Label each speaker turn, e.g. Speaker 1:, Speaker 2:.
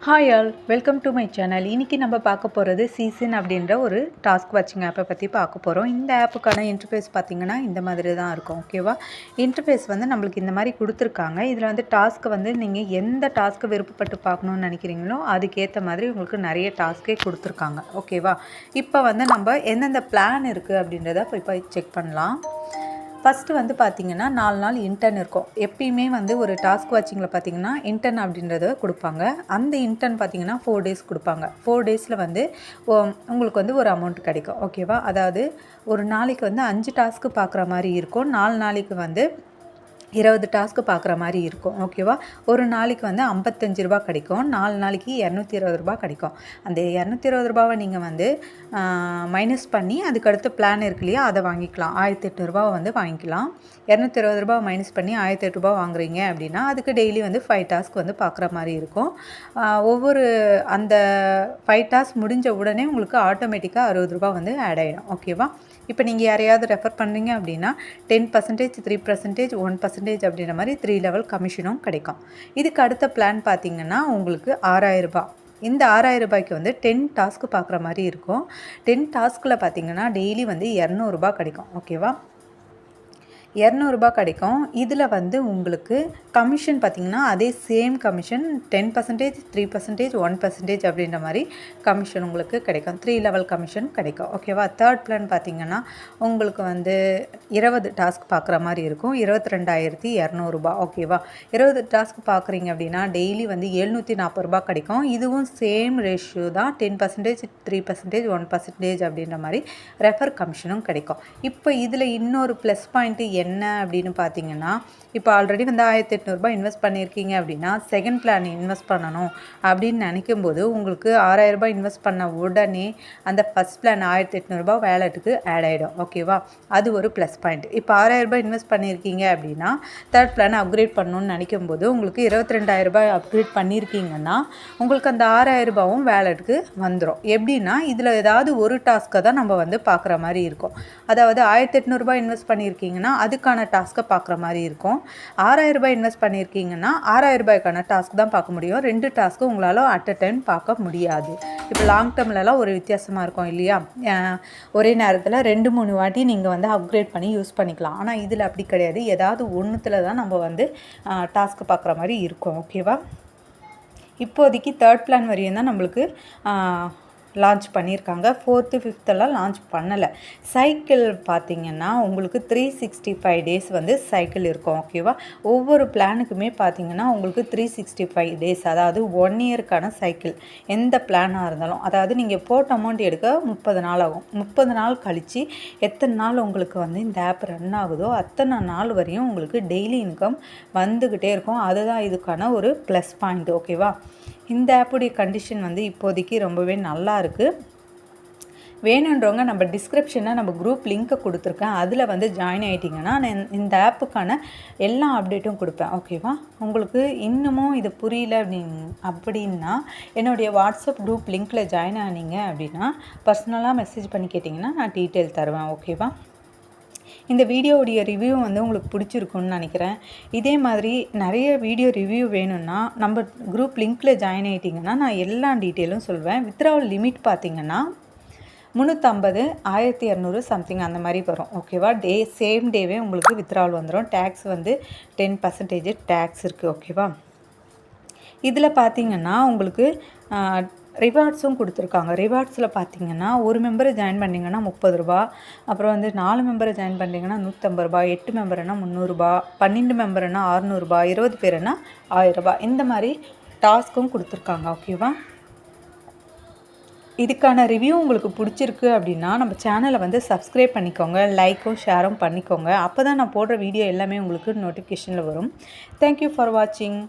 Speaker 1: Hi all, welcome to my channel. இன்றைக்கி நம்ம பார்க்க போகிறது சீசன் அப்படின்ற ஒரு டாஸ்க் வாட்சிங் ஆப்பை பற்றி பார்க்க போகிறோம். இந்த ஆப்புக்கான இன்டர்ஃபேஸ் பார்த்திங்கன்னா இந்த மாதிரி தான் இருக்கும். ஓகேவா? இன்டர்ஃபேஸ் வந்து நம்மளுக்கு இந்த மாதிரி கொடுத்துருக்காங்க. இதில் வந்து டாஸ்க்கை வந்து நீங்கள் எந்த டாஸ்க்கை விருப்பப்பட்டு பார்க்கணுன்னு நினைக்கிறீங்களோ அதுக்கேற்ற மாதிரி உங்களுக்கு நிறைய டாஸ்க்கே கொடுத்துருக்காங்க. ஓகேவா? இப்போ வந்து நம்ம எந்தெந்த பிளான் இருக்குது அப்படின்றத போய் செக் பண்ணலாம். ஃபஸ்ட்டு வந்து பார்த்திங்கன்னா 4 நாள் இன்டர்ன் இருக்கும். எப்பயுமே வந்து ஒரு டாஸ்க் வாட்சிங்கில் பார்த்திங்கன்னா இன்டர்ன் அப்படின்றத கொடுப்பாங்க. அந்த இன்டர்ன் பார்த்திங்கன்னா 4 டேஸ் கொடுப்பாங்க. 4 டேஸில் வந்து உங்களுக்கு வந்து ஒரு அமௌண்ட் கிடைக்கும். ஓகேவா? அதாவது ஒரு நாளைக்கு வந்து 5 டாஸ்க்கு பார்க்குற மாதிரி இருக்கும். 4 நாளைக்கு வந்து 20 டாஸ்க்கு பார்க்குற மாதிரி இருக்கும். ஓகேவா? ஒரு நாளைக்கு வந்து 55 ரூபா கிடைக்கும். 4 நாளைக்கு 220 ரூபா கிடைக்கும். அந்த 220 ரூபாவை நீங்கள் வந்து மைனஸ் பண்ணி அதுக்கடுத்து பிளான் இருக்கு இல்லையா, அதை வாங்கிக்கலாம். 1800 ரூபாவை வந்து வாங்கிக்கலாம். 220 ரூபா மைனஸ் பண்ணி 1800 ரூபா வாங்குறீங்க அப்படின்னா அதுக்கு டெய்லி வந்து 5 டாஸ்க் வந்து பார்க்குற மாதிரி இருக்கும். ஒவ்வொரு அந்த 5 டாஸ்க் முடிஞ்ச உடனே உங்களுக்கு ஆட்டோமேட்டிக்காக 60 ரூபா வந்து ஆட் ஆகிடும். ஓகேவா? இப்போ நீங்கள் யாரையாவது ரெஃபர் பண்ணுறீங்க அப்படின்னா 10%, 3%, 1% அப்படின்ற மாதிரி 3 லெவல் கமிஷனும் கிடைக்கும். இதுக்கு அடுத்த பிளான் பார்த்திங்கன்னா உங்களுக்கு 6000 ரூபா. இந்த 6000 ரூபாய்க்கு வந்து 10 டாஸ்க்கு பார்க்குற மாதிரி இருக்கும். 10 டாஸ்கில் பார்த்திங்கன்னா டெய்லி வந்து 200 ரூபா கிடைக்கும். ஓகேவா? 200 ரூபா கிடைக்கும். இதில் வந்து உங்களுக்கு கமிஷன் பார்த்திங்கன்னா அதே சேம் கமிஷன் 10%, 3%, 1% அப்படின்ற மாதிரி கமிஷன் உங்களுக்கு கிடைக்கும். 3 லெவல் கமிஷன் கிடைக்கும். ஓகேவா? தேர்ட் பிளான் பார்த்திங்கன்னா உங்களுக்கு வந்து 20 டாஸ்க் பார்க்குற மாதிரி இருக்கும். 22,200 ரூபா. ஓகேவா? 20 டாஸ்க் பார்க்குறீங்க அப்படின்னா டெய்லி வந்து 740 ரூபா கிடைக்கும். இதுவும் சேம் ரேஷியோ தான். 10%, 3%, 1% அப்படின்ற மாதிரி ரெஃபர் கமிஷனும் கிடைக்கும். இப்போ இதில் இன்னொரு ப்ளஸ் பாயிண்ட்டு என்ன அப்படின்னு பார்த்தீங்கன்னா, இப்போ ஆல்ரெடி வந்து 1800 ரூபாய் இன்வெஸ்ட் பண்ணியிருக்கீங்க அப்படின்னா செகண்ட் பிளான் இன்வெஸ்ட் பண்ணணும் அப்படின்னு நினைக்கும்போது உங்களுக்கு 6000 ரூபாய் இன்வெஸ்ட் பண்ண உடனே அந்த ஃபஸ்ட் பிளான் 1800 ரூபாய் வேலெட்டுக்கு ஆட் ஆகிடும். ஓகேவா? அது ஒரு ப்ளஸ் பாயிண்ட். இப்போ 6000 ரூபாய் இன்வெஸ்ட் பண்ணியிருக்கீங்க அப்படின்னா தேர்ட் பிளானை அப்கிரேட் பண்ணணும்னு நினைக்கும்போது உங்களுக்கு 22,000 ரூபாய் அப்கிரேட் பண்ணியிருக்கீங்கன்னா உங்களுக்கு அந்த 6000 ரூபாயும் வேலெட்டுக்கு வந்துடும். எப்படின்னா இதில் ஏதாவது ஒரு டாஸ்க்கை தான் நம்ம வந்து பார்க்குற மாதிரி இருக்கும். அதாவது 1800 ரூபாய் இன்வெஸ்ட் பண்ணியிருக்கீங்கன்னா அதுக்கான டாஸ்க்கை பார்க்குற மாதிரி இருக்கும். 6000 ரூபாய் இன்வெஸ்ட் பண்ணியிருக்கீங்கன்னா 6000 ரூபாய்க்கான டாஸ்க் தான் பார்க்க முடியும். 2 டாஸ்க்கு உங்களால் அட் அ டைம் பார்க்க முடியாது. இப்போ லாங் டேர்ம்லலாம் ஒரு வித்தியாசமாக இருக்கும் இல்லையா? ஒரே நேரத்தில் 2-3 வாட்டி நீங்கள் வந்து அப்கிரேட் பண்ணி யூஸ் பண்ணிக்கலாம். ஆனால் இதில் அப்படி கிடையாது. ஏதாவது ஒன்றுத்தில் தான் நம்ம வந்து டாஸ்க்கு பார்க்குற மாதிரி இருக்கும். ஓகேவா? இப்போதைக்கு தேர்ட் பிளான் வரையும் தான் நம்மளுக்கு லான்ச் பண்ணியிருக்காங்க. 4th, 5th லான்ச் பண்ணலை. சைக்கிள் பார்த்திங்கன்னா உங்களுக்கு 365 டேஸ் வந்து சைக்கிள் இருக்கும். ஓகேவா? ஒவ்வொரு பிளானுக்குமே பார்த்திங்கன்னா உங்களுக்கு 365 டேஸ், அதாவது 1 இயருக்கான சைக்கிள். எந்த பிளானாக இருந்தாலும், அதாவது நீங்கள் போட்ட அமௌண்ட் எடுக்க 30 நாள் ஆகும். 30 நாள் கழித்து எத்தனை நாள் உங்களுக்கு வந்து இந்த ஆப் ரன் ஆகுதோ அத்தனை நாள் வரையும் உங்களுக்கு டெய்லி இன்கம் வந்துக்கிட்டே இருக்கும். அதுதான் இதுக்கான ஒரு ப்ளஸ் பாயிண்ட். ஓகேவா? இந்த ஆப்புடைய கண்டிஷன் வந்து இப்போதைக்கு ரொம்பவே நல்லா இருக்குது. வேணுன்றவங்க நம்ம டிஸ்கிரிப்ஷனில் நம்ம குரூப் லிங்க்கை கொடுத்துருக்கேன். அதில் வந்து ஜாயின் ஆகிட்டிங்கன்னா நான் இந்த ஆப்புக்கான எல்லா அப்டேட்டும் கொடுப்பேன். ஓகேவா? உங்களுக்கு இன்னமும் இது புரியல அப்படின்னா என்னுடைய வாட்ஸ்அப் குரூப் லிங்க்கில் ஜாயின் ஆனீங்க அப்படின்னா பர்சனலாக மெசேஜ் பண்ணி கேட்டிங்கன்னா நான் டீட்டெயில் தருவேன். ஓகேவா? இந்த வீடியோவுடைய ரிவ்யூ வந்து உங்களுக்கு பிடிச்சிருக்குன்னு நினைக்கிறேன். இதே மாதிரி நிறைய வீடியோ ரிவ்யூ வேணும்னா நம்ம குரூப் லிங்க்கில் ஜாயின் ஆகிட்டிங்கன்னா நான் எல்லா டீட்டெயிலும் சொல்வேன். வித்ட்ராவல் லிமிட் பார்த்திங்கன்னா 350, 1200 சம்திங் அந்த மாதிரி வரும். ஓகேவா? சேம் டேவே உங்களுக்கு வித்ட்ராவல் வந்துடும். டேக்ஸ் வந்து 10% டேக்ஸ் இருக்குது. ஓகேவா? இதில் பார்த்திங்கன்னா உங்களுக்கு ரிவார்ட்ஸும் கொடுத்துருக்காங்க. ரிவார்ட்ஸில் பார்த்திங்கன்னா ஒரு மெம்பரை ஜாயின் பண்ணிங்கன்னா 30 ரூபா, அப்புறம் வந்து 4 மெம்பரை ஜாயின் பண்ணிங்கன்னா 150 ரூபா, 8 மெம்பர்னா 300 ரூபா, 12 மெம்பர்னா 600 ரூபா, 20 பேருனா 1000 ரூபா, இந்த மாதிரி டாஸ்க்கும் கொடுத்துருக்காங்க. ஓகேவா? இதுக்கான ரிவ்யூ உங்களுக்கு பிடிச்சிருக்கு அப்படின்னா நம்ம சேனலை வந்து சப்ஸ்கிரைப் பண்ணிக்கோங்க, லைக்கும் ஷேரும் பண்ணிக்கோங்க. அப்போ தான் நான் போடுற வீடியோ எல்லாமே உங்களுக்கு நோட்டிஃபிகேஷனில் வரும். தேங்க்யூ ஃபார் வாட்சிங்.